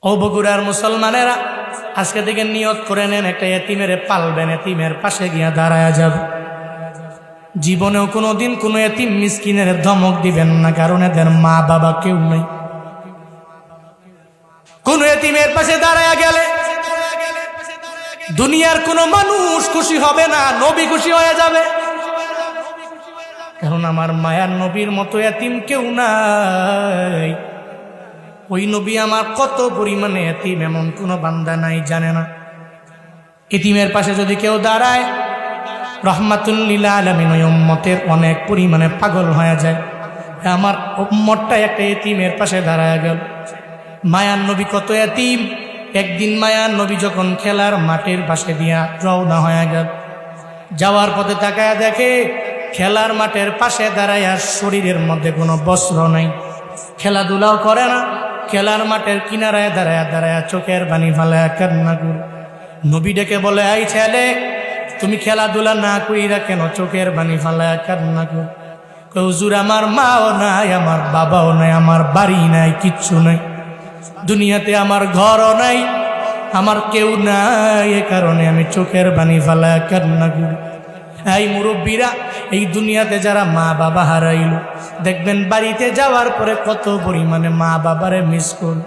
ও বগুড়ার মুসলমানেরা, আজকে থেকে নিয়ত করে নেন একটা এতিমের পালবেন, এতিমের পাশে গিয়া দাঁড়ায়া যাবে। জীবনেও কোনোদিন কোনো এতিম মিসকিনের ধমক দিবেন না, কারণ এদের মা বাবা কেউ নেই। কোন এতিমের পাশে দাঁড়ায়া গেলে দুনিয়ার কোনো মানুষ খুশি হবে না, নবী খুশি হয়ে যাবে। কারণ আমার মায়ার নবীর মতো এতিম কেউ নাই। ওই নবী আমার কত পরিমাণে এতিম এমন কোনো বান্দা নাই জানে না। এতিমের পাশে যদি কেউ দাঁড়ায়, রহমাতুল লিল আলামিন ওই উম্মতের অনেক পরিমাণে পাগল হয়ে যায়। আমার উম্মতটা একটা এতিমের পাশে দাঁড়ায় গেল। মায়ার নবী কত এতিম। একদিন মায়ার নবী যখন খেলার মাঠের পাশে দিয়া রওনা হয়ে গেল, যাওয়ার পথে তাকায় দেখে খেলার মাঠের পাশে দাঁড়ায় শরীরের মধ্যে কোনো বস্ত্র নাই, খেলাধুলাও করে না। খেলার মাঠের কিনারায় দাঁড়ায় দাঁড়ায় চোখের পানি ফালায় কান্না করে। নবী ডেকে বলে, এই ছেলে, তুমি খেলাধুলা না কইরা কেন চোখের পানি ফালায় কান্না কর? হুজুর, আমার মাও নাই, আমার বাবাও নাই, আমার বাড়ি নাই, কিচ্ছু নাই, দুনিয়াতে আমার ঘরও নাই, আমার কেউ নাই, এ কারণে আমি চোখের পানি ফালায় কান্না করি। এই মুরব্বীরা, এই দুনিয়াতে যারা মা বাবা হারাইল, দেখবেন বাড়িতে যাওয়ার পরে কত পরিমাণে মা বাবারে মিস করল।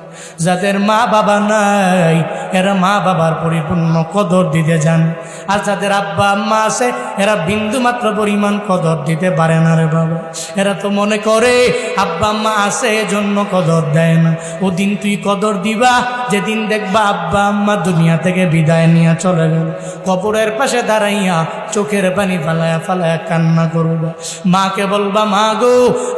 যাদের মা বাবা নাই এরা মা বাবার পরিপূর্ণ কদর দিতে জানে, আর যাদের আব্বা আম্মা আছে এরা বিন্দু মাত্র পরিমাণ কদর দিতে পারে না রে বাবা। এরা তো মনে করে আব্বা আম্মা আছে এজন্য কদর দেয় না। ওদিন তুই কদর দিবা যেদিন দেখবা আব্বা আম্মা দুনিয়া থেকে বিদায় নিয়ে চলে গেল। কবরের পাশে দাঁড়াইয়া চোখের পানি ফালায়া ফালায়া কান্না করবা। মাকে বলবা, মা গো,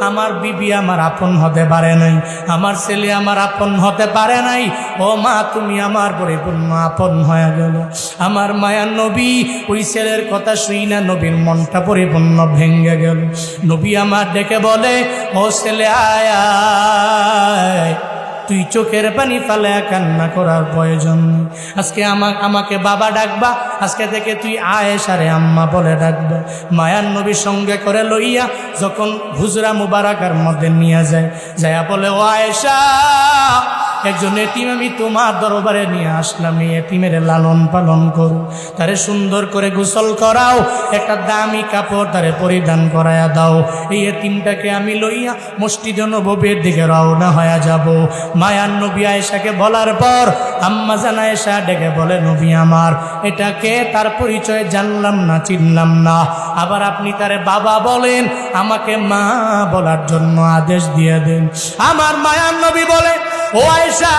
আমার বিবি আমার আপন হতে পারে নাই, আমার ছেলে আমার আপন হতে পারে নাই, ও মা তুমি আমার পরিপূর্ণ আপন হয়ে গেল। আমার মায়ার নবী ওই ছেলের কথা শুই না, নবীর মনটা পরিপূর্ণ ভেঙে গেল। নবী আমার ডেকে বলে, ও ছেলে আয় আয়, তুই চোখের পানি ফালায়া কান্না করার প্রয়োজন নেই। আজকে আমাকে বাবা ডাকবা, আজকে থেকে তুই আয়েশারে আম্মা বলে ডাকবা। মায়ার নবীর সঙ্গে করে লইয়া যখন হুজরা মুবারাকার মধ্যে নিয়ে যায়, যায়া বলে, ও আয়েশা, একজন এতিম আমি তোমার দরবারে নিয়ে আসলাম, এই এতিমের লালন পালন করো, তারে সুন্দর করে গোসল করাও, একটা দামি কাপড় তারে পরিধান করায়া দাও। এই এতিমটাকে আমি লইয়া মসজিদে নববীর দিকে রওনা হয়ে যাব। মায়ার নবী আয়েশাকে বলার পর আম্মা জান আয়েশা ডেকে বলে, নবী আমার, এটাকে তার পরিচয় জানলাম না, চিনলাম না, আবার আপনি তারে বাবা বলেন, আমাকে মা বলার জন্য আদেশ দিয়ে দেন। আমার মায়ার নবী বলে, ও আয়েশা,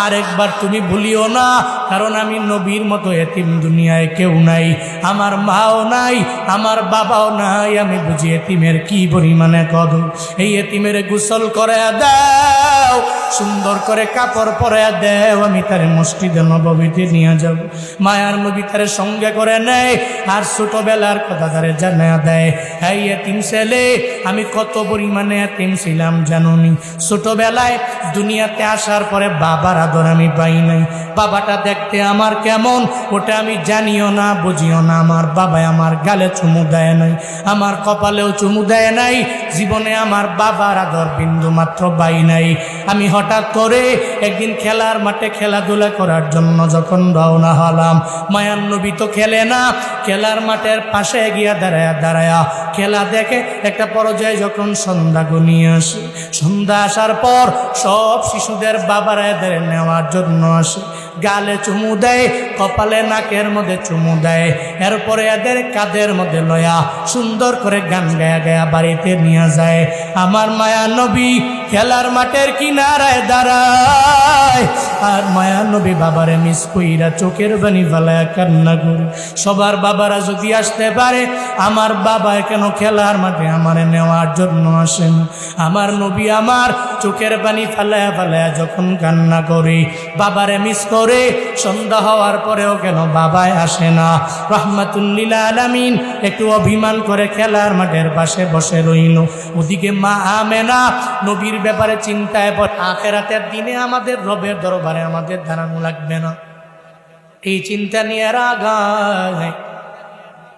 আরেকবার তুমি ভুলিও না, কারণ আমি নবীর মতো এতিম দুনিয়ায় কেউ নাই, আমার মাও নাই, আমার বাবাও নাই, আমি বুঝি এতিমের কি পরিমাণে কদর। এই এতিমের গোসল করে দাও, সুন্দর করে কাপড় পরে দেও, আমি তার মসজিদে নববীতে নিয়ে যাব। মায়ার নবী তার সঙ্গে করে নেয়, আর ছোটবেলার কথা তারে জানা দেয়। এই এতিম ছেলে, আমি কত পরিমাণে এতিম ছিলাম জানুনি। ছোটবেলায় দুনিয়াতে আসার পরে বাবার আদর আমি পাই নাই। বাবাটা দেখতে আমার কেমন ওটা আমি জানিও না, বুঝিও না। আমার বাবা আমার গালে চুমু দেয় নাই, আমার কপালেও চুমু দেয় নাই, জীবনে আমার বাবার আদর বিন্দু মাত্র পাই নাই। আমি হঠাৎ করে একদিন খেলার মাঠে খেলাধুলা করার জন্য যখন রওনা হলাম, মায়ার নবী তো খেলে না, খেলার মাঠের পাশে গিয়া দাঁড়ায়া দাঁড়ায়া খেলা দেখে। একটা পর্যায়ে যখন সন্ধ্যা ঘনিয়ে আসে, সন্ধ্যা আসার পর সব শিশুদের বাবারা এদের নেওয়ার জন্য আসে, গালে চুমু দেয়, কপালে নাকের মধ্যে চুমু দেয়, এরপরে এদের কাঁধের মধ্যে লয়া সুন্দর করে গান গায়া গায়া বাড়িতে নিয়ে যায়। আমার মায়া নবী খেলার মাঠের কিনারায় দাঁড়ায়, আর মায়া নবী বাবারে মিস কইরা চোখের পানি ফালায়া কান্না করে। সবার বাবারা যদি আসতে পারে, আমার বাবা কেন খেলার মাঠে আমারে নেওয়ার জন্য আসেন? আমার নবী আমার চোখের পানি ফালায়া ফালায়া যখন কান্না করে, বাবারে মিস করে, সন্ধ্যা হওয়ার পরেও কেন বাবায় আসে না? রহমাতুল লিল আলামিন একটু অভিমান করে খেলার মাঠের পাশে বসে রইল। ওদিকে মা আমেনা নবীর ব্যাপারে চিন্তায় পড়ে, আখিরাতের দিনে আমাদের রবের দরবারে আমাদের দাঁড়ানো লাগবে না, এই চিন্তা নিয়ে এরা আগায়।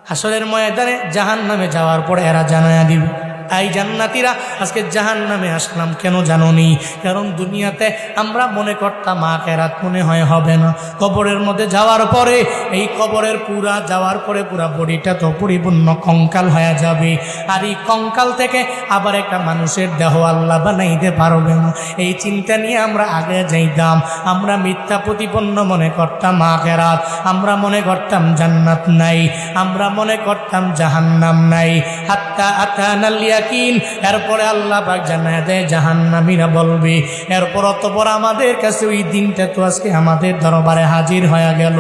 হাসরের ময়দানে জাহান্নামে যাওয়ার পরে এরা জানায়া দিবে, এই জান্নাতীরা আজকে জাহান্নামে আসলাম কেন জানোনি? কারণ দুনিয়াতে আমরা মনে করতাম আখিরাত মনে হয় হবে না, কবরের মধ্যে যাওয়ার পরে এই কবরের পুরা যাওয়ার পরে পুরা বডিটা তো পরিপূর্ণ কঙ্কাল হয়ে যাবে, আর এই কঙ্কাল থেকে আবার একটা মানুষের দেহ আল্লাহ বানাইতে পারবে না। এই চিন্তা নিয়ে আমরা আগে যাইতাম, আমরা মিথ্যা প্রতিপন্ন মনে করতাম আখিরাত, আমরা মনে করতাম জান্নাত নাই, আমরা মনে করতাম জাহান্নাম নাই। হাত্তা আতানাল ইয়াকিন, এরপরে আল্লাহ পাক জানায় দেয় জাহান্নামীরা বলবে, এরপর অতঃপর আমাদের কাছে ওই দিনটা তো আজকে আমাদের দরবারে হাজির হয়ে গেল।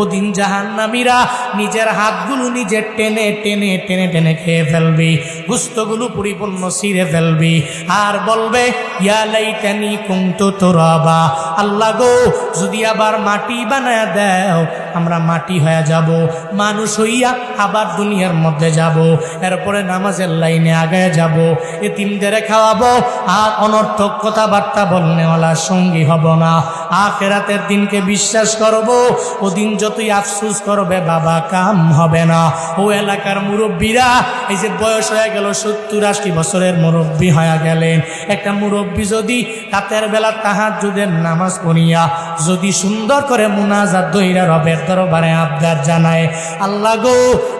ওদিন জাহান্নামীরা নিজের হাতগুলো নিজে টেনে টেনে টেনে টেনে খেয়ে ফেলবে, গোশতগুলো পরিপূর্ণ ছিঁড়ে ফেলবে, আর বলবে ইয়া লাইতানি কুনতু তুরাবা, আল্লাহ গো যদি আবার মাটি বানায় দাও, আমরা মাটি হয়ে যাব, মানুষ হইয়া আবার দুনিয়ার মধ্যে যাব, এরপরে নামাজের লাইনে আগে যাব, এতিমদের খাওয়াবো, আর অনর্থক কথাবার্তা বলনেওয়ালার সঙ্গী হব না। আখিরাতের দিনকে বিশ্বাস করব, ওদিন যতই আফসোস করবে বাবা কাম হবে না। ও এলাকার মুরব্বীরা, এই যে বয়স হয়ে গেল 70-80 বছরের মুরব্বী হয়ে গেলেন, একটা মুরব্বী যদি রাতের বেলা তাহাজ্জুদের নামাজ পড়িয়া যদি সুন্দর করে মুনাজাত দইরা রবের দরবারে আবদার জানায়, আল্লাহ গো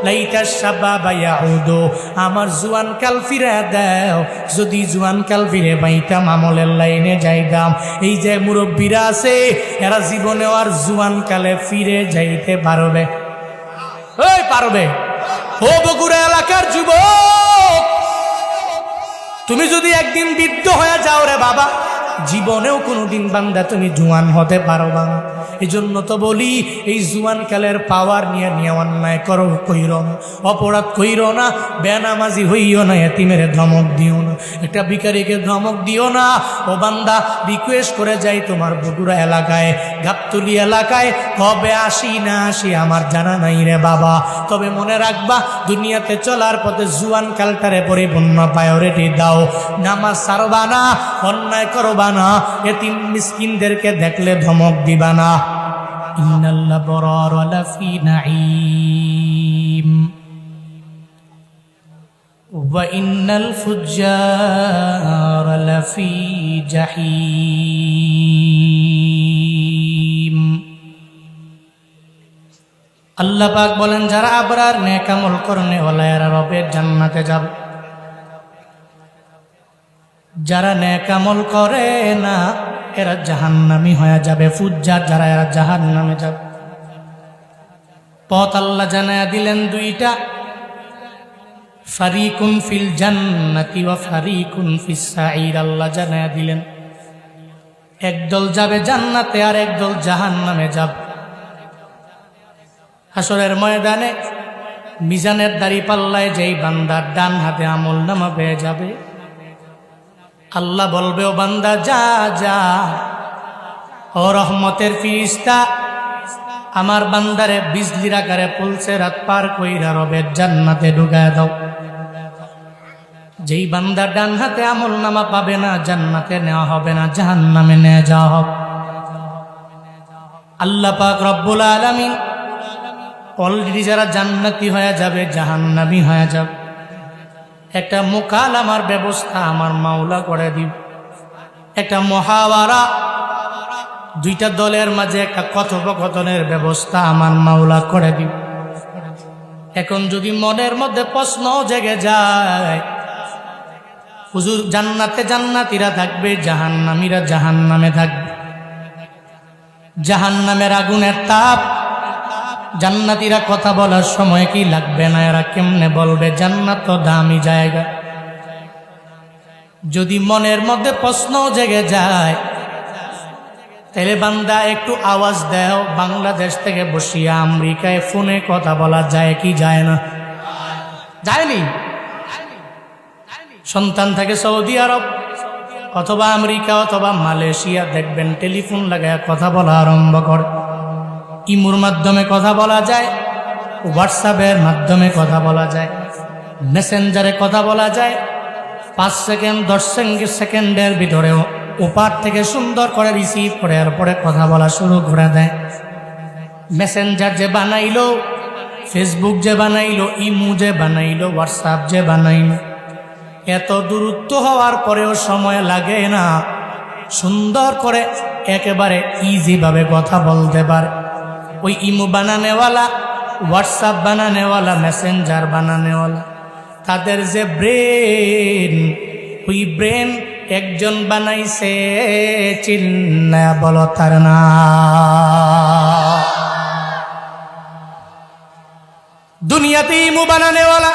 লাইতা শাবাবা ইয়াউদু, আমার জুয়ান কাল ফিরে দাও, যদি জুয়ান কাল ফিরে পাইতাম আমলের লাইনে যাইতাম। এই যে মুরব্বীরা আছে এরা জীবনে আর জুয়ান কালে ফিরে যাইতে পারবে? ওই পারবে? ও বগুড়া এলাকার যুবক, তুমি যদি একদিন বৃদ্ধ হয়ে যাও রে বাবা, জীবনেও কোনোদিন বান্দা তুমি জুয়ান হতে পারবা না। এই জন্য তো বলি এই জুয়ান কালের পাওয়ার নিয়ে নিয়ে অন্যায় করো কইর না, অপরাধ কইর না, বেনামাজি হইও না, এতিমের ধমক দিও না, একটা ভিখারিকে ধমক দিও না। ও বান্দা রিকোয়েস্ট করে যাই তোমার বগুড়া এলাকায়, গাবতলী এলাকায় কবে আসি না আসি আমার জানা নাই রে বাবা, তবে মনে রাখবা দুনিয়াতে চলার পথে জুয়ান কালটারে পরিপূর্ণ প্রায়োরিটি দাও। নামাজ ছাড়বা না, অন্যায় করবা না, এতিম মিসকিনদেরকে দেখলে ধমক দিবা না। ইন্নাল আবরারা লাফি নাঈম ওয়া ইন্নাল ফুজ্জারা লাফি জাহিম। আল্লাহ পাক বলেন যারা আবরার নেক আমল করনে ওয়ালা এরা রবের জান্নাতে যাবে, যারা নেক আমল করে না এরা জাহান্নামী হয়ে যাবে। ফুজ্জার যারা এরা জাহান্নামে যাবে। পথ আল্লাহ জানায়া দিলেন দুইটা, ফারিকুন ফিল জান্নাতি ওয়া ফারিকুন ফিস সাঈর। আল্লাহ জানায়া দিলেন একদল যাবে জান্নাতে আর একদল জাহান্নামে যাবে। হাসরের ময়দানে মিজানের দাড়ি পাল্লায় যেই বান্দার ডান হাতে আমলনামা পেয়ে যাবে, আল্লাহ বলবে ও বান্দা যা যা, ও রহমতের ফিরিস্তা আমার বান্দারে বিজলির আকারে পুলসে রাত পার কইরা রবের জান্নাতে ঢুকায় দাও। যেই বান্দা ডান হাতে আমলনামা পাবে না জান্নাতে নেওয়া হবে না, জাহান্নামে নিয়ে যাওয়া হবে। আল্লাহ পাক রব্বুল আলামিন অলরেডি যারা জান্নাতি হয়ে যাবে জাহান্নামী হয়ে যাবে, একটা মুকালামার ব্যবস্থা আমার মাওলা করে দিব। একটা মুহাওয়ারা, দুইটা দলের মাঝে একটা কথোপকথনের ব্যবস্থা আমার মাওলা করে দিব। এখন যদি মনের মধ্যে প্রশ্ন জেগে যায়, হুজুর জান্নাতে জান্নাতীরা থাকবে, জাহান্নামীরা জাহান্নামে থাকবে, জাহান্নামের আগুনের তাপ, জান্নাতীরা কথা বলার সময় কি লাগবে না? এরা কেমনে বলবে? জান্নাত তো দামি জায়গা। যদি মনের মধ্যে প্রশ্ন জেগে যায় তাহলে বান্দা একটু আওয়াজ দাও, বাংলাদেশ থেকে বসিয়া আমেরিকায় ফোনে কথা বলা যায় কি যায় না? যায়নি? সন্তান থেকে সৌদি আরব অথবা আমেরিকা অথবা মালয়েশিয়া দেখবেন টেলিফোন লাগায় কথা বলা আরম্ভ করে। ইমোর মাধ্যমে কথা বলা যায়, হোয়াটসঅ্যাপের মাধ্যমে কথা বলা যায়, মেসেঞ্জারে কথা বলা যায়। 5 সেকেন্ড 10 সেকেন্ডের ভিতরেও ওপার থেকে সুন্দর করে রিসিভ করে এরপরে কথা বলা শুরু করে দেয়। মেসেঞ্জার যে বানাইলো, ফেসবুক যে বানাইলো, ইমো যে বানাইলো, হোয়াটসঅ্যাপ যে বানাইলো, এত দূরত্ব হওয়ার পরেও সময় লাগে না, সুন্দর করে একেবারে ইজি ভাবে কথা বলতে পারে। ওই ইমো বানানেওয়ালা, হোয়াটসঅ্যাপ বানানেওয়ালা, মেসেঞ্জার বানানেওয়ালা, তাদের যে ব্রেন, ওই ব্রেন একজন বানাইছে, চিন্না বলো তার না। দুনিয়াতে ইমু বানানেওয়ালা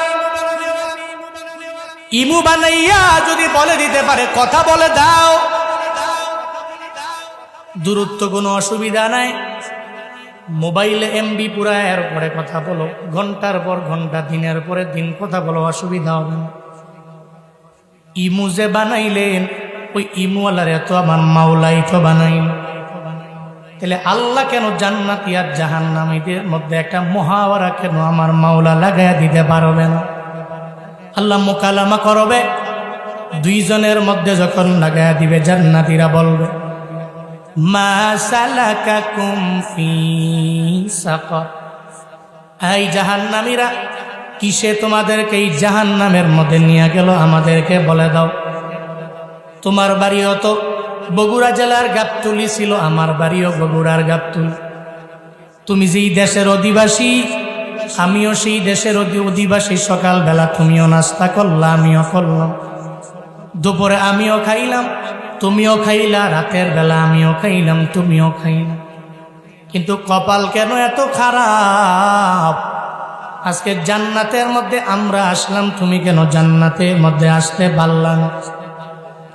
ইমু বানাইয়া যদি বলে দিতে পারে কথা বলে দাও, দূরত্ব কোনো অসুবিধা নাই, মোবাইলে এমবি পুরা এর পরে কথা বলো, ঘন্টার পর ঘন্টা, দিনের পরে দিন কথা বলো, অসুবিধা হবে না। ইমু যে বানাইলেন, ওই ইমুওয়ালার এত আমার মাওলাই তো বানাইল। তাহলে আল্লাহ কেন জান্নাতি আর জাহান্নামীদের মধ্যে একটা মহাওয়ারা কেন আমার মাওলা লাগাইয়া দিতে পারবে না? আল্লাহ মোকালামা করবে, দুইজনের মধ্যে যখন লাগাইয়া দিবে, জান্নাতীরা বলবে মা সালাকাকুম ফি সাকার, এই জাহান্নামীরা কিসে তোমাদেরকে এই জাহান্নামের মধ্যে নিয়ে গেল, আমাদেরকে বলে দাও। তোমার বাড়িও তো বগুড়া জেলার গাবতলী ছিল, আমার বাড়িও বগুড়ার গাবতলী। তুমি যেই দেশের অধিবাসী, আমিও সেই দেশের অধিবাসী। সকালবেলা তুমিও নাস্তা করলা, আমিও করলাম, দুপুরে আমিও খাইলাম, তুমিও খাইলা, রাতের বেলা আমিও খাইলাম, তুমিও খাইলাম। কিন্তু কপাল কেন এত খারাপ? আজকে জান্নাতের মধ্যে আমরা আসলাম, তুমি কেন জান্নাতের মধ্যে আসতে পারলা না?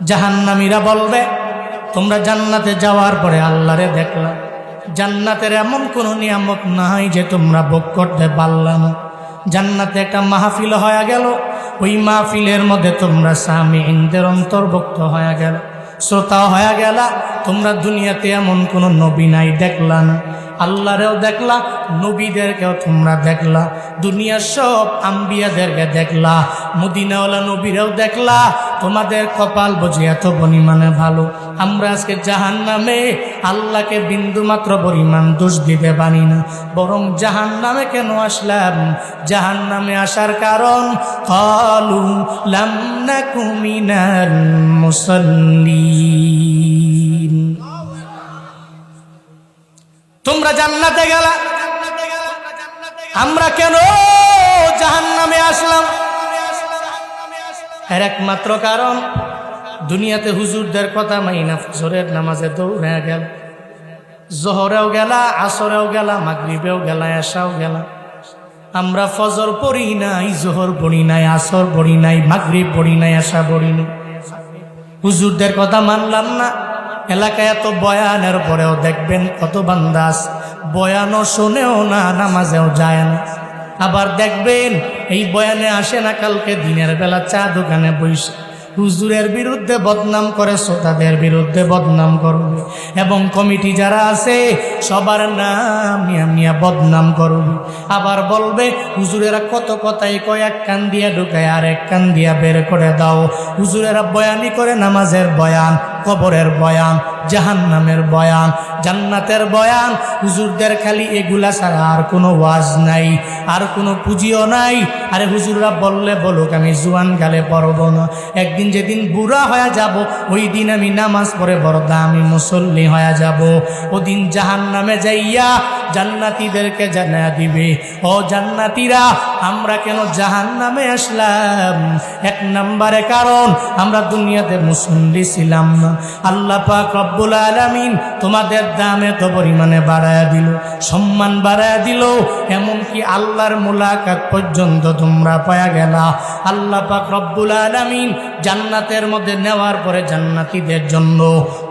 জাহান্নামীরা বলবে তোমরা জান্নাতে যাওয়ার পরে আল্লাহরে দেখলা, জান্নাতের এমন কোনো নিয়ামত নাই যে তোমরা ভোগ করতে পারলা না। জান্নাতে একটা মাহফিল হয়ে গেল, ওই মাহফিলের মধ্যে তোমরা সামিঈনদের অন্তর্ভুক্ত হয়ে গেল, শ্রোতা হয়ে গেলা। তোমরা দুনিয়াতে এমন কোনো নবী নাই, দেখলা না। আল্লাহরেও দেখলা, নবীদেরকেও তোমরা দেখলা, দুনিয়ার সব আম্বিয়াদেরকে দেখলা, মদিনাওয়ালা নবীরাও দেখলা। তোমাদের কপাল বুঝি এত পরিমাণে ভালো। আমরা আজকে জাহান্নামে আল্লাহকে বিন্দু মাত্র পরিমাণ দোষ দিতে পারি না, বরং জাহান্নামে কেন আসলাম? জাহান্নামে আসার কারণ ক্বালু লাম নাকু মিনাল মুসাল্লিন। তোমরা জান্নাতে গেলা, আমরা কেন জাহান্নামে আসলাম? এর একমাত্র কারণ দুনিয়াতে হুজুরদের কথা মাইনা ফজরের নামাজে দৌড়ে গেল, জোহরেও গেলা, আসরেও গেলা, মাগরিবেও গেলা, এশাও গেলা। আমরা ফজর পড়ি নাই, জোহর পড়ি নাই, আসর পড়ি নাই, মাগরিব পড়ি নাই, এশা পড়ি নাই। হুজুরদের কথা মানলাম না। এলাকায় এত বয়ানের পরেও দেখবেন কত বান্দাস বয়ানও শোনেও না, নামাজেও যায় না। আবার দেখবেন এই বয়ানে আসে না, কালকে দিনের বেলা চা দোকানে বসে হুজুরের বিরুদ্ধে বদনাম করে, শ্রোতাদের বিরুদ্ধে বদনাম করবে, এবং কমিটি যারা আছে সবার নাম নিয়ে বদনাম করবে। আবার বলবে হুজুরেরা কত কথাই কয়, এক কান দিয়া ঢুকায় আর এক কান দিয়া বের করে দাও। হুজুরেরা বয়ানি করে, নামাজের বয়ান, কবরের বয়ান, জাহান্নামের বয়ান, জান্নাতের বয়ান। হুজুরদের খালি এগুলা ছাড়া আর কোনো ওয়াজ নাই, আর কোনো পুঁজিও নাই। আরে হুজুররা বললে বলুক, আমি জুয়ান গালে পড়ব না। একদিন যেদিন বুড়া হয়ে যাব, ওই দিন আমি নামাজ পড়ে বড় দামি মুসল্লি হয়ে যাব। ওদিন জাহান্নামে যাইয়া জান্নাতীদেরকে জানায়া দিবে, ও জান্নাতীরা, আমরা কেন জাহান্নামে আসলাম? এক নম্বরে কারণ আমরা দুনিয়াতে মুসল্লি ছিলাম না। আল্লাহ পাক রব্বুল আলামিন তোমাদের দাম এত পরিমাণে বাড়ায়া দিল, সম্মান বাড়ায়া দিল, এমনকি আল্লাহর মুলাকাত পর্যন্ত তোমরা পায়া গেলা। আল্লাহ পাক রব্বুল আলামিন জান্নাতের মধ্যে নেওয়ার পরে জান্নাতীদের জন্য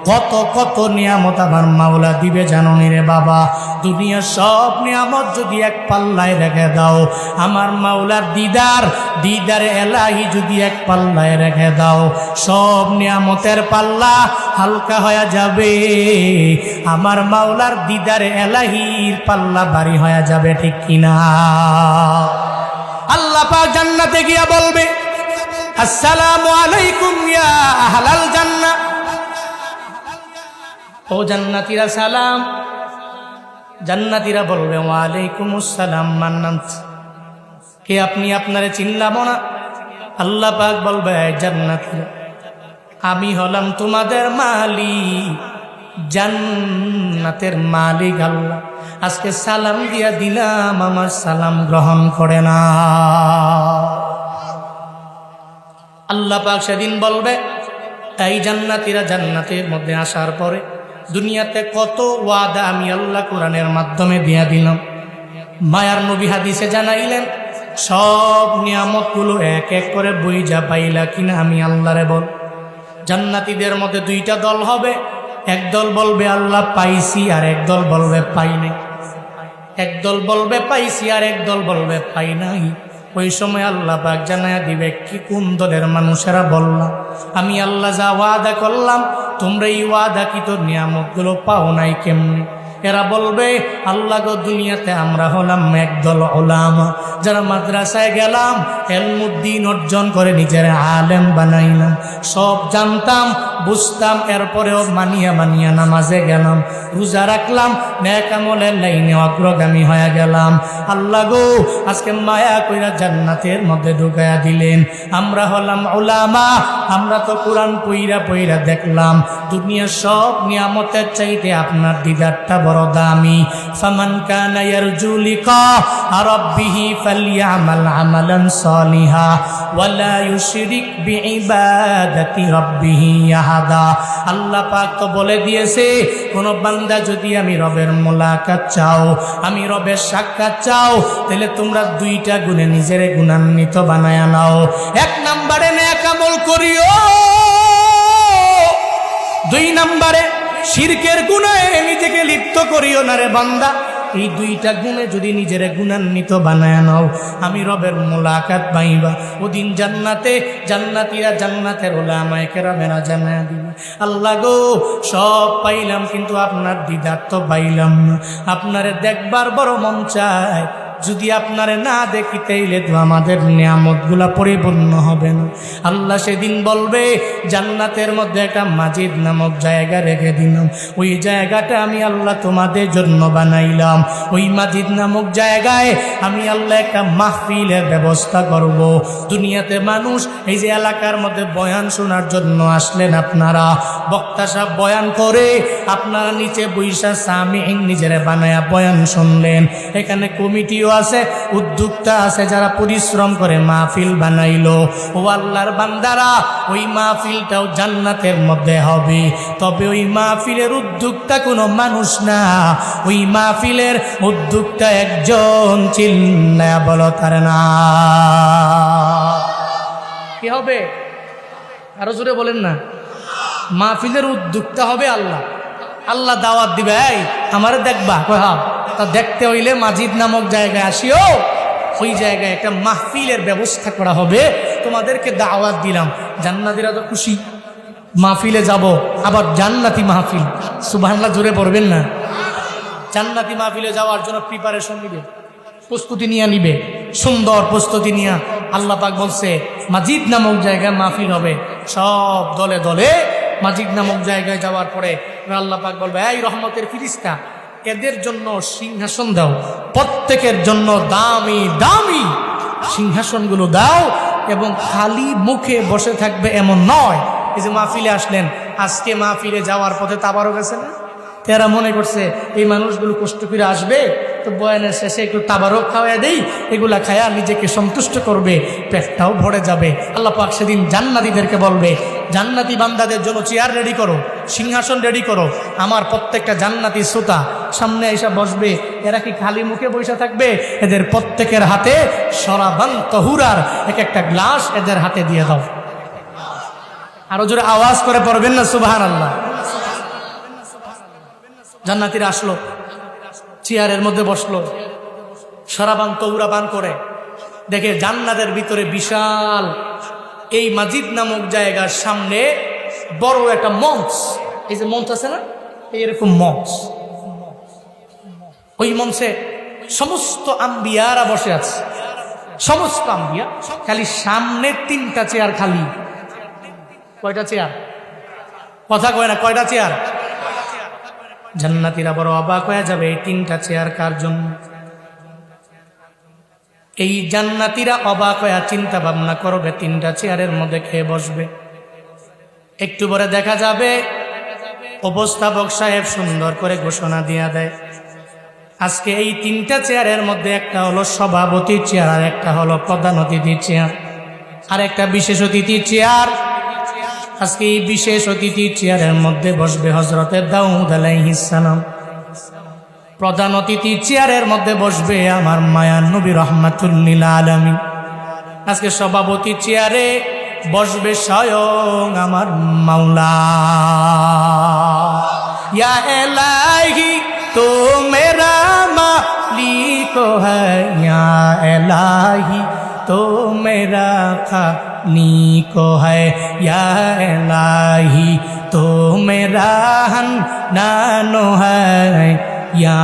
কত কত নিয়ামত আমার মাওলা দিবে জানো নি রে বাবা? দুনিয়ার সব নিয়ামত যদি এক পাল্লায় রেখে দাও, আমার মাওলার দিদার এলাহি যদি এক পাল্লায় রেখে দাও, সব নিয়ামতের পাল্লা হালকা হয়ে যাবে, আমার মাওলার দিদার এলাহির পাল্লা ভারী হয়ে যাবে, ঠিক কিনা? আল্লাহ পাক জান্নাতে গিয়া বলবে, আসসালামু আলাইকুম ইয়া আহলাল জান্নাহ। ও জান্নাতীরা সালাম। জান্নাতীরা বলবে, ওয়া আলাইকুমুস সালাম। মান নাম? কে আপনি? আপনারে চিনলাম না। আল্লাহ পাক বলবে, জান্নাতীরা আমি হলাম তোমাদের মালিক, জান্নাতের মালিক আল্লাহ। আজকে সালাম দিয়া দিলাম, আমার সালাম গ্রহণ করে না। আল্লাহ পাক সেদিন বলবে, এই জান্নাতীরা জান্নাতের মধ্যে আসার পরে দুনিয়াতে কত ওয়াদা আমি আল্লাহ কোরআনের মাধ্যমে দিয়া দিলাম। মায়ার নবী হাদিসে জানাইলেন, সব নিয়ামতগুলো এক এক করে বুঝা পাইলা কিনা আমি আল্লাহরে বল। জান্নাতীদের মধ্যে দুইটা দল হবে, একদল বলবে আল্লাহ পাইছি, আর একদল বলবে পাই নাই। একদল বলবে পাইছি, আর একদল বলবে পাই নাই। ওই সময় আল্লাহ পাক জানায়া দিবে কি কোন দলের মানুষেরা বললাম আমি আল্লাহ যা ওয়াদা করলাম তোমরা এই ওয়াদাকৃত নিয়ামতগুলো পাও নাই কেমনে? এরা বলবে, আল্লাহ গো, দুনিয়াতে আমরা হলাম একদল উলামা, যারা মাদ্রাসায় গেলাম, ইলমুদ্দিন অর্জন করে নিজের আলেম বানাইলাম, সব জানতাম বুঝতাম, এরপরেও মানিয়া মানিয়া নামাজে গেলাম, রোজা রাখলাম, নেক আমলের লাইনে অগ্রগামী হয়ে গেলাম। আল্লাহ গো, আজকে মায়া কইরা জান্নাতের মধ্যে ঢুকায়া দিলেন। আমরা হলাম উলামা, আমরা তো কোরআন পইরা পইরা দেখলাম দুনিয়ার সব নিয়ামতের চাইতে আপনার দিদারটা বড় দামি। ফামান কানা ইয়ারজু লিকা রাব্বিহি ফালইআমাল আমালান সালিহা ওয়ালা ইউশরিক বিইবাদাতি রাব্বিহি আহাদা। আল্লাহ পাক তো বলে দিয়েছে, কোন বান্দা যদি আমি রবের মোলাকাত চাও, আমি রবের সাক্ষাৎ চাও, তাহলে তোমরা দুইটা গুণে নিজের গুণান্বিত বানায়া নাও। এক নম্বরে নেক আমল করিও, দুই নম্বরে শিরকের গুনাহে নিজেকে লিপ্ত করিও না রে বান্দা। এই দুইটা গুণে যদি নিজের গুণান্বিত বানায় নাও, আমি রবের মোলাকাত পাইবা। ওদিন জান্নাতে জান্নাতীরা জান্নাতের উলামায়ে কেরামেরা জানায়া দিবে, আল্লাহ গো, সব পাইলাম কিন্তু আপনার দিদার তো পাইলাম না। আপনারে দেখবার বড় মন চায়, যদি আপনারে না দেখি তাইলে তো আমাদের নিয়ামতগুলা পরিপূর্ণ হবে না। আল্লাহ সেদিন বলবে, জান্নাতের মধ্যে একটা মাজিদ নামক জায়গা রেখে দিলাম, ওই জায়গাটা আমি আল্লাহ তোমাদের জন্য বানাইলাম। ওই মাজিদ নামক জায়গায় আমি আল্লাহ একটা মাহফিলের ব্যবস্থা করব। দুনিয়াতে মানুষ এই যে এলাকার মধ্যে বয়ান শোনার জন্য আসলেন, আপনারা বক্তা সাহেব বয়ান করে, আপনারা নিচে বৈশা সামিঈন নিজেরা বানায়া বয়ান শুনলেন। এখানে কমিটিও আছে, উদ্যোক্তা আছে, যারা পরিশ্রম করে মাহফিল বানাইলো। ও আল্লাহর বান্দারা, ওই মাহফিলটাও জান্নাতের মধ্যে হবে, তবে ওই মাহফিলের উদ্যোক্তা কোনো মানুষ না, ওই মাহফিলের উদ্যোক্তা একজন, চিল্লায়া বলো তার না কি হবে? আরো জোরে বলেন না। মাহফিলের উদ্যোক্তা হবে আল্লাহ। আল্লাহ দাওয়াত দিবে, এই আমারে দেখবা, হ্যাঁ, তা দেখতে হইলে মাজিদ নামক জায়গায় আসিও। ওই জায়গায় একটা মাহফিলের ব্যবস্থা করা হবে, তোমাদেরকে দাওয়াত দিলাম। জান্নাতীরা তো খুশি, মাহফিলে যাব, আবার জান্নাতি মাহফিল, সুবহানাল্লাহ জোরে পড়বেন না। জান্নাতি মাহফিলে যাওয়ার জন্য প্রিপারেশন নিবে, প্রস্তুতি নিয়ে নিবে, সুন্দর প্রস্তুতি নিয়ে। আল্লাহ পাক বলছে, মাজিদ নামক জায়গায় মাহফিল হবে, সব দলে দলে মাজিদ নামক জায়গায় যাওয়ার পরে আল্লাহ পাক বলবে, এই রহমতের ফিরিস্তা, এদের জন্য সিংহাসন দাও, প্রত্যেকের জন্য দামি দামি সিংহাসনগুলো দাও, এবং খালি মুখে বসে থাকবে এমন নয়। এই যে মাহফিলে আসলেন, আজকে মাহফিলে যাওয়ার পথে তাবারও গেছে না, তারা মনে করছে এই মানুষগুলো কষ্ট করে আসবে, তো বয়ানের শেষে একটু তাবারক খাওয়া দেই, এগুলা খায়া নিজেকে সন্তুষ্ট করবে, পেটটাও ভরে যাবে। আল্লাহ পাক সেদিন জান্নাতীদেরকে বলবে, জান্নাতি বান্দাদের জন্য চেয়ার রেডি করো, সিংহাসন রেডি করো। আমার প্রত্যেকটা জান্নাতি শ্রোতা সামনে এসে বসবে। এরা কি খালি মুখে বসে থাকবে? এদের প্রত্যেকের হাতে শরাবান তহুরার এক একটা গ্লাস এদের হাতে দিয়ে দাও। আরো জোরে আওয়াজ করে পড়বেন না সুবহানাল্লাহ। জান্নাতীরা আসলো, চেয়ারের মধ্যে বসলো, শরাবান তহুরা পান করে। দেখে জান্নাতের ভিতরে বিশাল এই মাজিদ নামক জায়গার সামনে বড় একটা মঞ্চ, এই যে মঞ্চ আছে না, এইরকম মঞ্চ, ওই মঞ্চে সমস্ত আম্বিয়ারা বসে আছে, সমস্ত আম্বিয়া। খালি সামনে 3টা চেয়ার খালি। কয়টা চেয়ার? কথা কয় না, কয়টা চেয়ার? জান্নাতীরা বড় অবাক হয়ে যাবে, এই 3টা চেয়ার কার জন্য? এই জান্নাতীরা অবাক হয়ে চিন্তা ভাবনা করবে, তিনটা চেয়ারের মধ্যে খেয়ে বসবে। একটু পরে দেখা যাবে উপস্থাপক সাহেব সুন্দর করে ঘোষণা দিয়া দেয়, আজকে এই তিনটা চেয়ারের মধ্যে একটা হলো সভাপতি চেয়ার, আর একটা হলো প্রধান অতিথি চেয়ার, আর একটা বিশেষ অতিথি চেয়ার। আজকে এই বিশেষ অতিথি চেয়ারের মধ্যে বসবে হযরতে দাউদ আলাইহিস সালাম। প্রধান অতিথি চেয়ারের মধ্যে বসবে আমার মায়ার নবী রাহমাতুল লিল আলামিন। আজকে সভাপতি চেয়ারে বসবে স্বয়ং আমার মাওলা। ইয়া ইলাহি তো মেরা মালিক হ্যায়, ইয়া ইলাহি তো মেরা খালিক হ্যায়, ইয়া ইলাহি তো মেরা হান্নান হ্যায়, ইয়া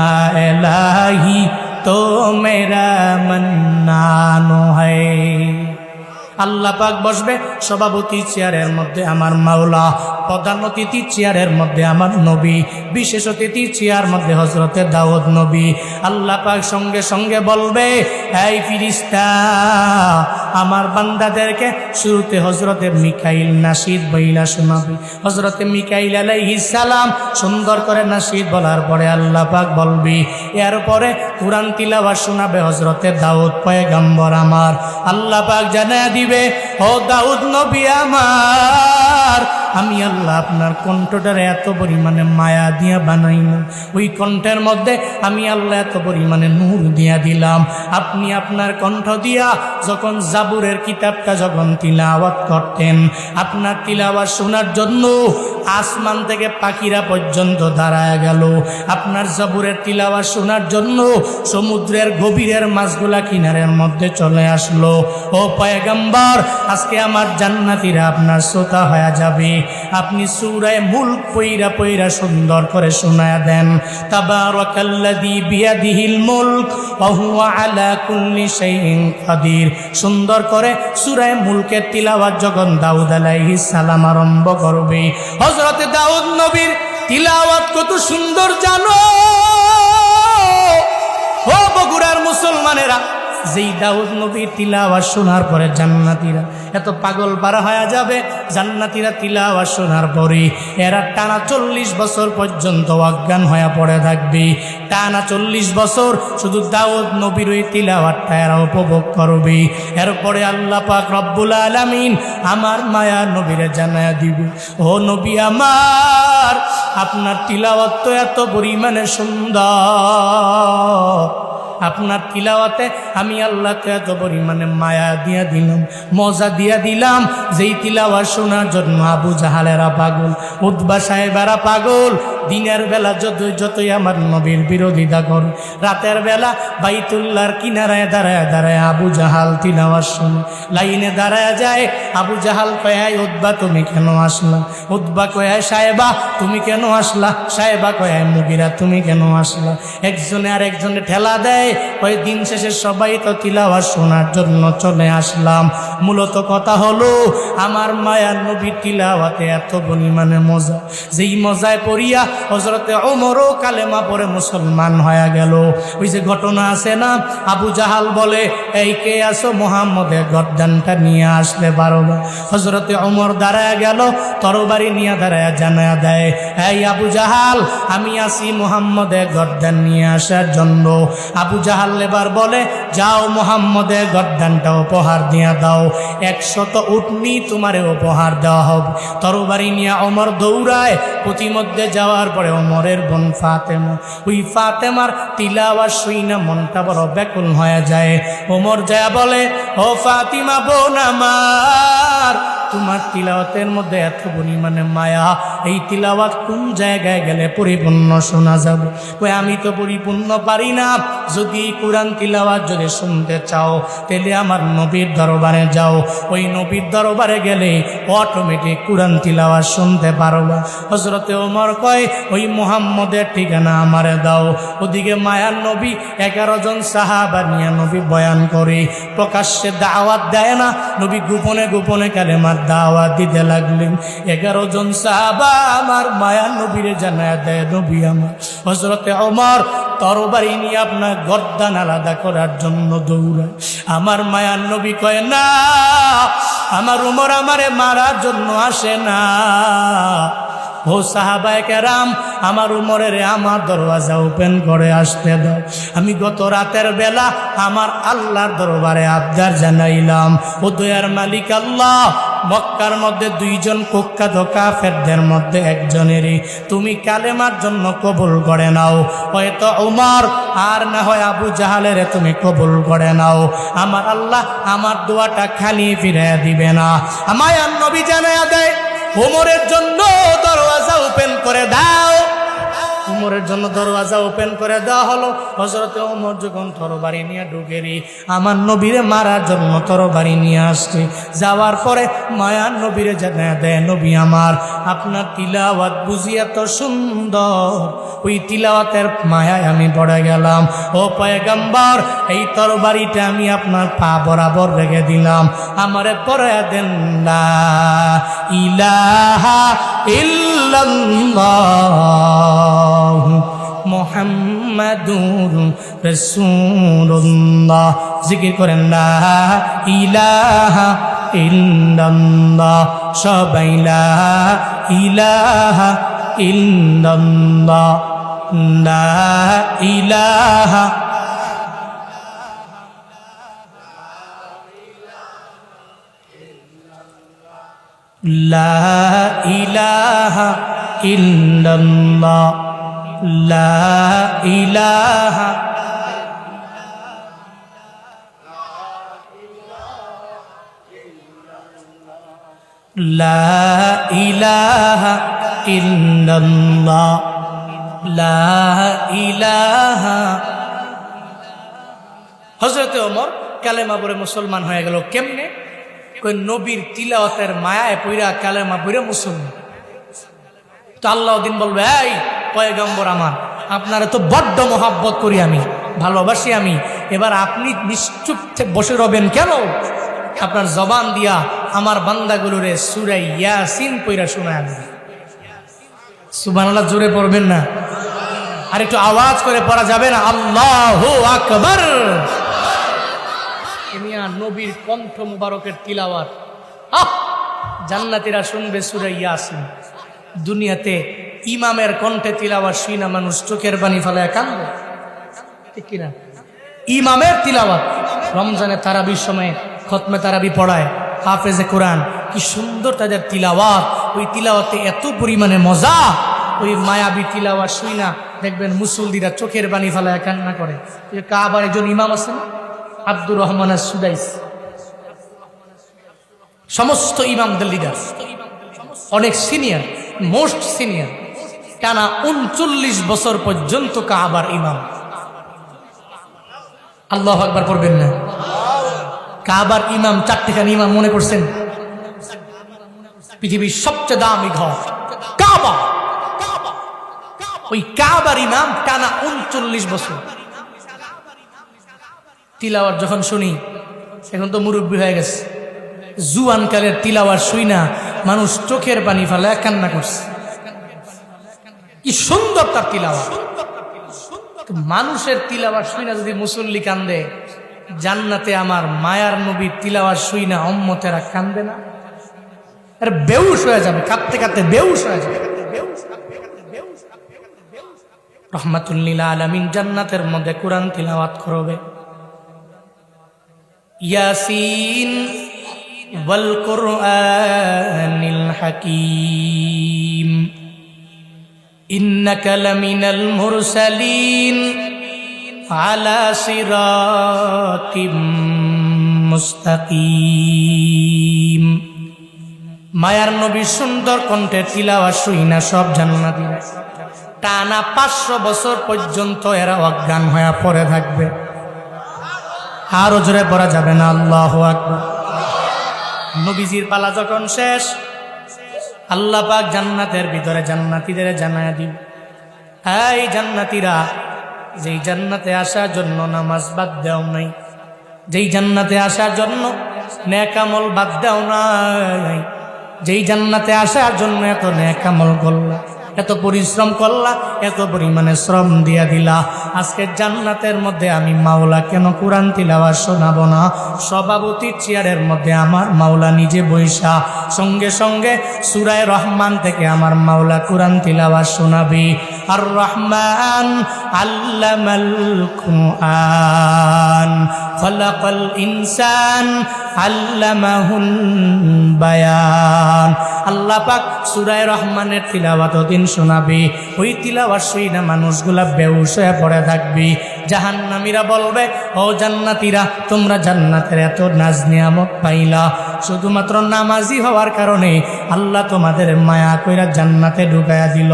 ইলাহি তো মেরা মান্নান হ্যায়। আল্লাহ পাক বসবে সভাপতি চেয়ারের মধ্যে আমার মাওলা, প্রধান অতিথি চেয়ারের মধ্যে আমার নবী, বিশেষ অতিথি চেয়ার মধ্যে হযরতে দাউদ নবী। আল্লাহ পাক সঙ্গে সঙ্গে বলবে, এই ফেরেশতা আমার বান্দাদেরকে শুরুতে হযরতে মিকাইল নাশিদ বইলা শোনাবে। হযরতে মিকাইল আলাইহিস সালাম সুন্দর করে নাশিদ বলার পরে আল্লাহ পাক বলবি, এরপরে কুরআন তিলাওয়াত শোনাবে হযরতে দাউদ পয়গম্বর আমার। আল্লাহ পাক জানায়া দিবে, ও দাউদ নবী আমার, আমি আল্লাহ আপনার কণ্ঠটারে এত পরিমাণে মায়া দিয়া বানাইলাম, ওই কণ্ঠের মধ্যে আমি আল্লাহ এত পরিমাণে নূর দিয়া দিলাম। আপনি আপনার কণ্ঠ দিয়া যখন জাবুরের কিতাবটা যখন তিলাওয়াত করতেন, আপনার তিলাওয়াত শোনার জন্য আসমান থেকে পাখিরা পর্যন্ত দাঁড়ায় গেল। আপনার জাবুরের তিলাওয়াত শোনার জন্য সমুদ্রের গভীরের মাছগুলা কিনারের মধ্যে চলে আসলো। ও পয়গম্বর, আজকে আমার জান্নাতীরা আপনার শ্রোতা হয়ে যাবে। আপনি সূরা মুলক পইরা পইরা সুন্দর করে শোনায়া দেন, তাবারাকাল্লাযী বিয়াদিহিল মুলক ওয়া হুয়া আলা কুল্লি শাইইন কাদির। সুন্দর করে সূরা মুলকের তিলাওয়াত যখন দাউদ আলাইহিস সালাম আরম্ভ করবে, হযরতে দাউদ নবীর তিলাওয়াত কত সুন্দর জানো ও বগুড়ার মুসলমানেরা। যেই দাউদ নবীর তিলাওয়াত শোনার পরে জান্নাতীরা এত পাগল পারা হয়ে যাবে, জান্নাতীরা তিলাওয়াত শোনার পরে এরা টানা 40 বছর পর্যন্ত অজ্ঞান হয়ে পড়ে থাকবে। টানা 40 বছর শুধু দাউদ নবীর ওই তিলাওয়াতটা এরা উপভোগ করবে। এরপরে আল্লাহ পাক রব্বুল আলামিন আমার মায়া নবীরে জানায়া দিবে, ও নবী আমার, আপনার তিলাওয়াত তো এত পরিমাণে সুন্দর, আপনার তিলাওয়াতে আমি আল্লাহকে এত পরিমাণে মায়া দিয়া দিলাম, মজা দিয়া দিলাম, যেই তিলাওয়াত শোনার জন্য আবু জাহালেরা পাগল, উতবা সাহেবেরা পাগল। দিনের বেলা যতই আমার নবীর বিরোধিতা করে, রাতের বেলা বাইতুল্লাহর কিনারায় দাঁড়ায় দাঁড়ায় আবু জাহাল তিলাওয়াত শুনে, লাইনে দাঁড়ায় যায়। আবু জাহাল কয়, উতবা তুমি কেন আসলা? উতবা কয়, সাহেবা তুমি কেন আসলা? সাহেবা কয়, মুগিরা তুমি কেন আসলা? একজনে আর একজনে ঠেলা দেয়, কয় দিন শেষে সবাই তো তিলাওয়াত শোনার জন্য চলে আসলাম। মূলত কথা হলো আমার মায়ার নবীর তিলাওয়াতে এত পরিমাণে মজা, যেই মজায় পড়িয়া হযরতে ওমরও কালেমা পড়ে মুসলমান হয়ে গেল। ওই যে ঘটনা আছে না, আবু জাহাল বলে, এই কে আসো, মুহাম্মদের গর্দানটা নিয়ে আসলে পারো না। হযরতে ওমর দাঁড়ায় গেল, তরবারি নিয়ে দাঁড়ায় জানায়া দেয়, এই আবু জাহাল, আমি আসি মুহাম্মদের গর্দান নিয়ে আসার জন্য। আবু জাহাল এবার বলে, যাও মুহাম্মদের গর্দানটা উপহার দিয়া দাও, 100 উটনি তোমারে উপহার দেওয়া হবে। তরবারি নিয়ে ওমর দৌড়ায়, প্রতিমধ্যে যাওয়ার পরে ওমরের বোন ফাতেমা, ওই ফাতেমার তিলাওয়াত শুইনা মনটা বড় ব্যাকুল হয়ে যায়। ওমর যায় বলে, ও ফাতিমা বোন আমার, তোমার তিলাওয়াতের মধ্যে এত পরিমাণে মায়া, এই তিলাওয়াত কোন জায়গায় গেলে পরিপূর্ণ শোনা যাবে? কই আমি তো পরিপূর্ণ পারি না, যদি কোরআন তিলাওয়াত যদি শুনতে চাও তাহলে আমার নবীর দরবারে যাও, ওই নবীর দরবারে গেলে অটোমেটিক কোরআন তিলাওয়াত শুনতে পারবা। হযরতে ওমর কয়, ওই মুহাম্মদের ঠিকানা আমারে দাও। ওদিকে মায়ার নবী 11 জন সাহাবা নিয়ে নবী বয়ান করে, প্রকাশ্যে দাওয়াত দেয় না, নবী গোপনে গোপনে কালেমার দাওয়াত দিতে লাগলেন। 11 জন সাহাবা আমার মায়া নবীরে জানায়া দেয় নবী আমার। হযরতে ওমর তরবারি নিয়ে আপনার গর্দান আলাদা করার জন্য দৌড়ায়। আমার মায়ার নবী কয় না, আমার উমর আমারে মারার জন্য আসে না। ও সাহাবায়ে কেরাম, আমার উমরের আমার দরওয়াজা ওপেন করে আসতে দাও। আমি গত রাতের বেলা আমার আল্লাহর দরবারে আবদার জানাইলাম, ও দয়ার মালিক আল্লাহ, মক্কার মধ্যে দুইজন কুখ্যাত কাফেরদের মধ্যে একজনেরই তুমি কালেমার জন্য কবুল করে নাও। হয়তো উমর আর না হয় আবু জাহালের তুমি কবুল করে নাও। আমার আল্লাহ আমার দোয়াটা খালি ফিরিয়ে দিবে না। আমায় নবী জানায়া দেয়, উমরের জন্য দরওয়াজা ওপেন করে দাও। উমরের জন্য দরওয়াজা ওপেন করে দেওয়া হলো। হযরতে ওমর যখন তরবারি নিয়ে ঢুকেরি আমার নবীরে মারার জন্য তরবারি নিয়ে আসছে। যাওয়ার পরে মায়ার নবীরে জানায় দেয়, নবী আমার, আপনার তিলাওয়াত বুঝি এত সুন্দর, ওই তিলাওয়াতের মায়ায় আমি পড়ে গেলাম। ও পয়গম্বর, এই তরবারিটা আমি আপনার পা বরাবর রেখে দিলাম, আমারে পড়ে দেন লা ইলাহা ইল্লাল্লাহ মুহাম্মাদুর রাসূলুল্লাহ। জিকির করেন লা ইলাহা ইল্লাল্লাহ, সবাই লা ইলাহা ইল্লাল্লাহ, লা ইলাহা লা ইলাহা ইল্লাল্লাহ, লা ইলাহা লা ইলাহা ইল্লাল্লাহ, লা ইলাহা। হযরতে ওমর কালেমা পড়ে মুসলমান হয়ে গেল কেমনে? কই নবীর তিলাওয়াতের মায়ায় পইরা কালেমা পড়ে মুসলমান। তো আল্লাহ দিন বলবে, এই পয়গম্বর আমার, আপনারা তো বড্ড মহাব্বত করি আমি, ভালোবাসি আমি, এবার আপনি নিশ্চুপ বসে রবেন কেন? আপনার জবান দিয়া আমার বান্দাগুলোরে সূরা ইয়াসিন পড়া শোনায় আমি। সুবহানাল্লাহ, জোরে পড়বেন না? আর একটু আওয়াজ করে পড়া যাবে না? আল্লাহু আকবার। নবীর কণ্ঠ মুবারকের তিলাওয়াত জান্নাতীরা শুনবে সূরা ইয়াসিন। দুনিয়াতে ইমামের কণ্ঠে তিলাওয়াত শুনা মানুষ চোখের পানি ফেলায় কাঁদবে, ঠিক কিনা? ইমামের তিলাওয়াত রমজানে তারাবির সময় খতমে তারাবি পড়ায় হাফেজে কোরআন, কি সুন্দর তাদের তিলাওয়াত। ওই তিলাওয়াতে এত পরিমাণে মজা, ওই মায়াবী তিলাওয়াত শুনা দেখবেন মুসল্লিরা চোখের পানি ফেলায় কান্না করে। কাবার একজন ইমাম আছেন আব্দুর রহমান সুদাইস, সমস্ত ইমামদের লিডার, অনেক সিনিয়র, মোস্ট সিনিয়র, টানা ৩৯ বছর পর্যন্ত কাবার ইমাম। আল্লাহু আকবার পড়বেন না? কাবার ইমাম, চারটিখানি ইমাম মনে করছেন? পৃথিবীর সবচেয়ে দামি ঘর কাবা, ওই কাবার ইমাম টানা ৩৯ বছর তিলাওয়াত যখন শুনি, এখন তো মুরব্বী হয়ে গেছে, জুয়ানকালের তিলাওয়াত শুই না মানুষ চোখের পানি ফেলায় কান্না করছে। কি সুন্দর তার তিলাওয়াত। মানুষের তিলাওয়াত শুই না যদি মুসল্লি কান্দে, জান্নাতে আমার মায়ার নবীর তিলাওয়াত শুই না উম্মতেরা কান্দে না? আর বেহুশ হয়ে যাবে, কাঁদতে কাঁদতে বেহুশ হয়ে যাবে। রহমাতুল লিল আলামিন জান্নাতের মধ্যে কোরআন তিলাওয়াত করবে। ইয়াসিন ওয়াল কুরআনিল হাকীম ইন্নাকা লামিনাল মুরসালিন আলা সিরাতিম মুস্তাকিম। মায়ার নবীর সুন্দর কণ্ঠে তিলাওয়াত শুইনা সব জান্নাতীরা টানা ৫০০ বছর পর্যন্ত এরা অজ্ঞান হয়ে পড়ে থাকবে। আরো জোরে পড়া যাবে না? আল্লাহু আকবার। নবীজির পালা যখন শেষ, আল্লাহ পাক জান্নাতের ভিতরে জান্নাতীদের জানায়া দিন, এই জান্নাতীরা, যেই জান্নাতে আসার জন্য নামাজ বাদ দাও নাই, যেই জান্নাতে আসার জন্য নেক আমল বাদ দাও নাই, যেই জান্নাতে আসার জন্য এত নেক আমল করলা, এত পরিশ্রম করলা, এত পরিমাণে শ্রম দিয়া দিলা, আজকে জান্নাতের মধ্যে আমি মাওলা কেন কোরআন তিলাওয়াত শোনাবো না? সভাপতির চেয়ারের মধ্যে আমার মাওলা নিজে বৈশা সঙ্গে সঙ্গে সূরা রহমান থেকে আমার মাওলা কোরআন তিলাওয়াত শোনাবি। আর রহমান আল্লামাল কুরআন খলাকাল ইনসান আল্লামাহুল বায়ান। আল্লাহ পাক সূরা রহমানের তিলাওয়াত দিন শোনাবি, ওই তিলাওয়াত শুনে মানুষগুলা বেহুশ হয়ে পড়ে থাকবি। জাহান্নামীরা বলবে, ও জান্নাতীরা, তোমরা জান্নাতের এত নাজ নিয়ামত পাইলা, শুধুমাত্র নামাজি হওয়ার কারণে আল্লাহ তোমাদের মায়া কইরা জান্নাতে ঢুকাইয়া দিল।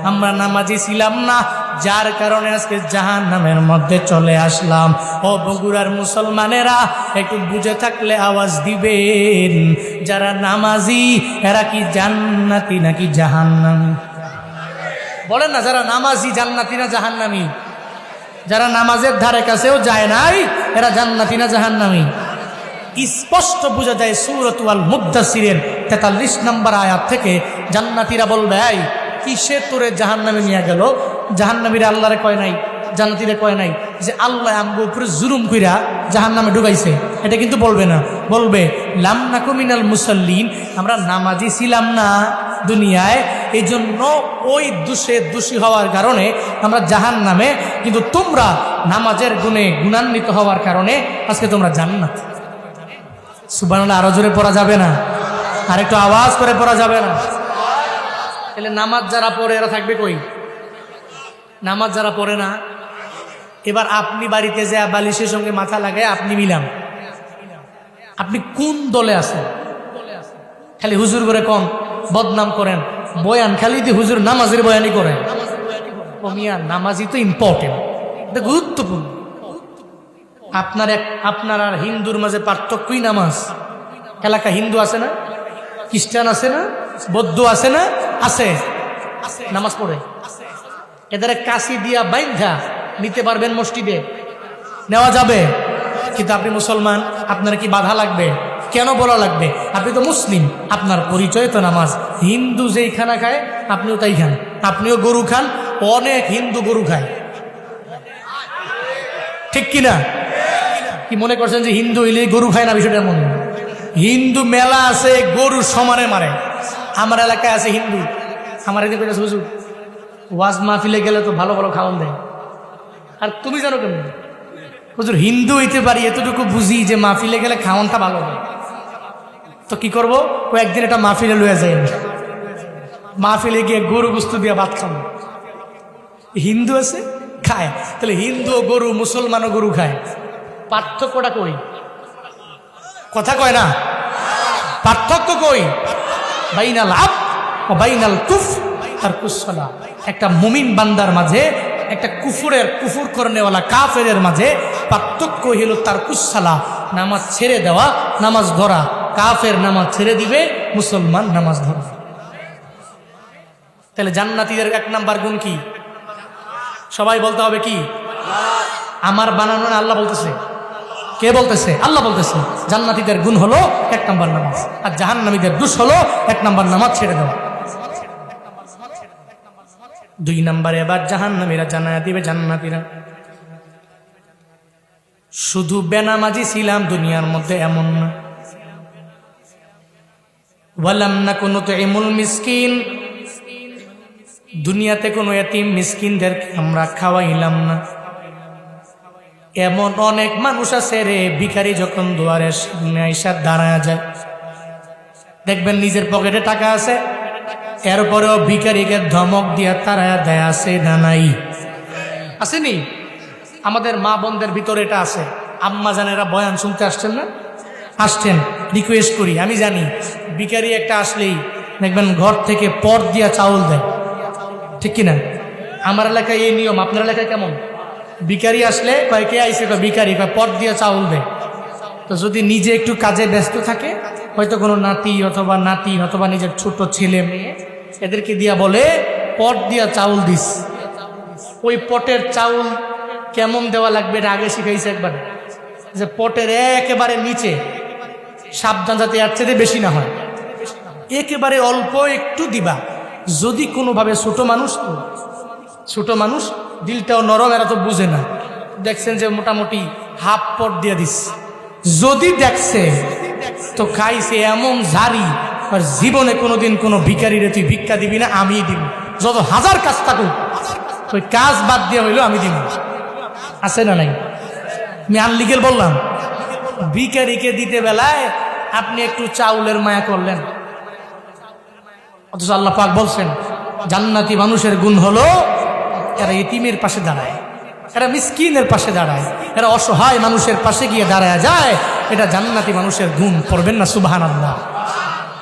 আমরা নামাজি ছিলাম না, যার কারণে আজকে জাহান্নামের মধ্যে চলে আসলাম। ও বগুড়ার মুসলমানেরা, একটু বুঝে থাকলে আওয়াজ দিবেন, যারা নামাজি এরা কি জান্নাতি নাকি জাহান্নামী? বলেন না, যারা নামাজি জান্নাতি না জাহান্নামী? যারা নামাজের ধারে কাছেও যায় নাই এরা জান্নাতি না জাহান্নামী? স্পষ্ট বোঝা যায় সূরাতুল মুদ্দাসিরের 43 নম্বর আয়াত থেকে। জান্নাতীরা বলবে, এই কিসে তোরে জাহান্নামে নিয়ে গেল? জাহান্নামীরা আল্লাহরে কয় নাই, জান্নাতীরা কয় নাই যে আল্লাহ আমগো উপরে জুলুম কইরা জাহান্নামে ঢুকাইছে, এটা কিন্তু বলবে না। বলবে লাম নাকু মিনাল মুসাল্লিন, আমরা নামাজি ছিলাম না দুনিয়ায়, এই জন্য ওই দোষী হওয়ার কারণে আমরা জাহান্নামে, কিন্তু তোমরা নামাজের গুণে গুণান্বিত হওয়ার কারণে আজকে তোমরা জান্নাত। সুবহানাল্লাহ, আরো জোরে পড়া যাবে না? আর একটু আওয়াজ করে পড়া যাবে না? তাহলে নামাজ যারা পড়ে এরা থাকবে কই? নামাজ যারা পড়ে না, এবার আপনি বাড়িতে যা বালিশের সঙ্গে মাথা লাগায় আপনি মিলাম, আপনি কোন দলে আছেন? খালি হুজুর করে কম বদনাম করেন, বয়ান খালি দিয়ে হুজুর নামাজের বয়ানই করেন। মিয়া, নামাজই তো ইম্পর্টেন্ট, এটা গুরুত্বপূর্ণ। আপনার আর হিন্দুর মাঝে পার্থক্যই নামাজ। এলাকা হিন্দু আছে না, খ্রিস্টান আছে না, বৌদ্ধ আছে না? আছে, নামাজ পড়ে। এদের কাশি দিয়া বাইন্ধা নিতে পারবেন মসজিদে, নেওয়া যাবে। কিন্তু আপনি মুসলমান, আপনার কি বাধা লাগবে? কেন বলা লাগবে? আপনি তো মুসলিম, আপনার পরিচয় তো নামাজ। হিন্দু যেই খানা খায় আপনিও তাই খান, আপনিও গরু খান, অনেক হিন্দু গরু খায়, ঠিক কিনা? কি মনে করছেন যে হিন্দু হইলে গরু খায় না? বিষয়টা মনে, হিন্দু মেলা আছে, গরু সমানে মারে। আমার এলাকায় আছে হিন্দু, আমার এদিকে হুজুর ওয়াজ মাহফিলে গেলে তো ভালো ভালো খাওয়ান দেয়। আর তুমি জানো কেমন? হুজুর হিন্দু হইতে পারি, এতটুকু বুঝি যে মাহফিলে গেলে খাওয়ানটা ভালো হয়। তো কি করব? কয়েকদিন এটা মাহফিলে লইয়া যায়, মাহফিলে গিয়ে গরু গুস্ত দিয়ে ভাত খাবো। হিন্দু আছে খায়, তাহলে হিন্দু গরু, মুসলমানও গরু খায়, পার্থক্যটা কই? কথা কয় না, পার্থক্য কই? বাইনাল আব ও বাইনাল কুফ আর কুসলা। একটা মুমিন বান্দার মাঝে, একটা কুফুর করনেওয়ালা কাফেরের মাঝে পার্থক্য হলো তার কুসলা, নামাজ ছেড়ে দেওয়া, নামাজ ধরা। কাফের নামাজ ছেড়ে দিবে, মুসলমান নামাজ ধরবে। তাহলে জান্নাতীদের 1 নাম্বার গুণ কি? সবাই বলতে হবে কি? আমার বানানো না, আল্লাহ বলতেছে। কে বলতেছে? আল্লাহ বলতেছে। জান্নাতীদের গুণ হলো 1 নাম্বার নামাজ, আর জাহান্নামীদের দোষ হলো 1 নাম্বার নামাজ ছেড়ে দেওয়া। 2 নাম্বারে এবার জাহান্নামীরা জানায়া দিবে জান্নাতীরা, শুধু বেনামাজি ছিলাম দুনিয়ার মধ্যে এমন না। ওয়ালাম নাকুন নুতইমুল মিসকিন, দুনিয়াতে কোনো এতিম মিসকিনদেরকে আমরা খাওয়াইলাম না। এমন অনেক মানুষ আছে রে, ভিখারি যখন দুয়ারের সামনে আইসা দাঁড়ায় যায়, দেখবেন নিজের পকেটে টাকা আছে, এরপরেও ভিখারিকে ধমক দিয়া তাড়ায়া দেয়। আছে না নাই? আসেনি? আমাদের মা বোনদের ভিতরে এটা আছে। আম্মা জানেরা বয়ান শুনতে আসছেন না? আসছেন, রিকোয়েস্ট করি, আমি জানি ভিখারি একটা আসলেই দেখবেন ঘর থেকে পট দিয়া চাউল দেয়, ঠিক কিনা? আমার এলাকায় এই নিয়ম, আপনার এলাকায় কেমন? ভিখারি আসলে কয় কে আইসে, ভিখারি কয় পট দিয়া চাউল দেয়। তো যদি নিজে একটু কাজে ব্যস্ত থাকে, হয়তো কোনো নাতি অথবা নিজের ছোট ছেলে মেয়ে, এদেরকে দিয়া বলে পট দিয়া চাউল দিস। ওই পটের চাউল কেমন দেওয়া লাগবে এটা আগে শিখাইছে একবার, যে পটের একেবারে নিচে, সাবধান যাতে এর চেয়ে বেশি না হয়। একেবারে অল্প একটু দিবা। যদি কোনোভাবে ছোট মানুষ, তো ছোট মানুষ দিলটাও নরম, এরা তো বুঝে না, দেখছেন যে মোটামুটি হাফ পট দিয়ে দিস, যদি দেখছে তো খাইছে এমন ঝাড়ি, আর জীবনে কোনোদিন কোনো ভিখারিরে তুই ভিক্ষা দিবি না, আমিই দিব, যত হাজার কাজ থাকুক ওই কাজ বাদ দিয়ে হইলো আমি দিব। আছে না নাই? আমি আনলিগেল বললাম, ভিখারিকে দিতে বেলায় আপনি একটু চাউলের মায়া করলেন, অথচ আল্লাহ পাক বলছেন জান্নাতি মানুষের গুণ হলো এরা ইতিমের পাশে দাঁড়ায়, এরা মিসকিনের পাশে দাঁড়ায়, এরা অসহায় মানুষের পাশে গিয়ে দাঁড়ায় যায়। এটা জান্নাতি মানুষের গুণ। পড়বেন না সুবহানাল্লাহ?